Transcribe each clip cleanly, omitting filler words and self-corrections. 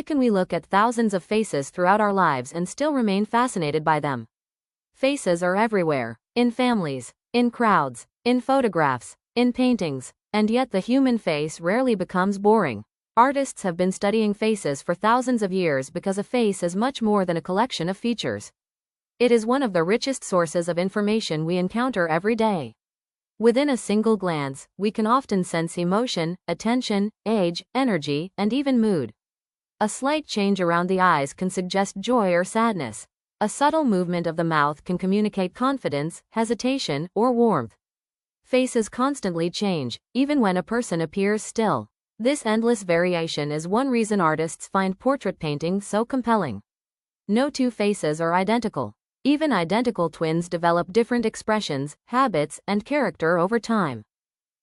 can we look at thousands of faces throughout our lives and still remain fascinated by them? Faces are everywhere. In families, in crowds, in photographs, in paintings, and yet the human face rarely becomes boring. Artists have been studying faces for thousands of years because a face is much more than a collection of features. It is one of the richest sources of information we encounter every day. Within a single glance, we can often sense emotion, attention, age, energy, and even mood. A slight change around the eyes can suggest joy or sadness. A subtle movement of the mouth can communicate confidence, hesitation, or warmth. Faces constantly change, even when a person appears still. This endless variation is one reason artists find portrait painting so compelling. No two faces are identical. Even identical twins develop different expressions, habits, and character over time.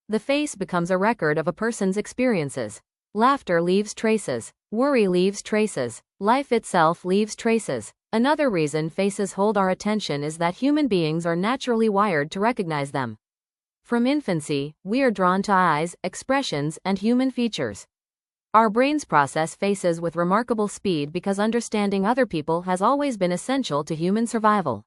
The face becomes a record of a person's experiences. Laughter leaves traces. Worry leaves traces. Life itself leaves traces. Another reason faces hold our attention is that human beings are naturally wired to recognize them. From infancy, we are drawn to eyes, expressions, and human features. Our brains process faces with remarkable speed because understanding other people has always been essential to human survival.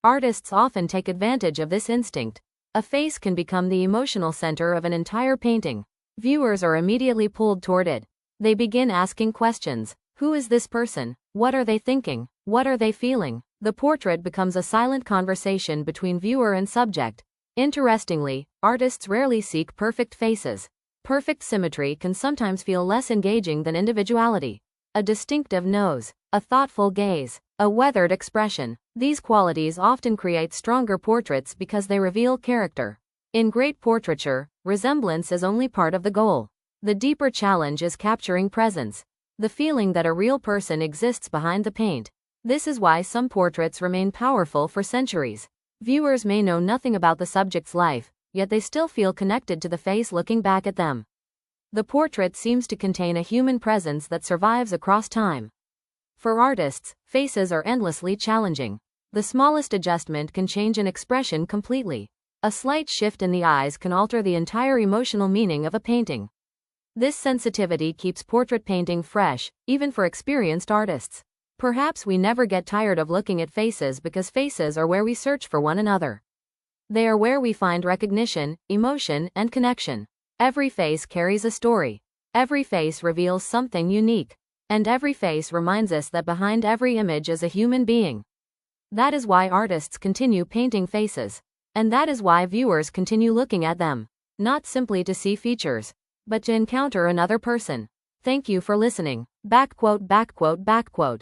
Artists often take advantage of this instinct. A face can become the emotional center of an entire painting. Viewers are immediately pulled toward it. They begin asking questions. Who is this person? What are they thinking? What are they feeling? The portrait becomes a silent conversation between viewer and subject. Interestingly, artists rarely seek perfect faces. Perfect symmetry can sometimes feel less engaging than individuality. A distinctive nose, a thoughtful gaze, a weathered expression. These qualities often create stronger portraits because they reveal character. In great portraiture, resemblance is only part of the goal. The deeper challenge is capturing presence. The feeling that a real person exists behind the paint. This is why some portraits remain powerful for centuries. Viewers may know nothing about the subject's life, yet they still feel connected to the face looking back at them. The portrait seems to contain a human presence that survives across time. For artists, faces are endlessly challenging. The smallest adjustment can change an expression completely. A slight shift in the eyes can alter the entire emotional meaning of a painting. This sensitivity keeps portrait painting fresh, even for experienced artists. Perhaps we never get tired of looking at faces because faces are where we search for one another. They are where we find recognition, emotion, and connection. Every face carries a story. Every face reveals something unique. And every face reminds us that behind every image is a human being. That is why artists continue painting faces. And that is why viewers continue looking at them. Not simply to see features, but to encounter another person. Thank you for listening. Backquote, backquote, backquote.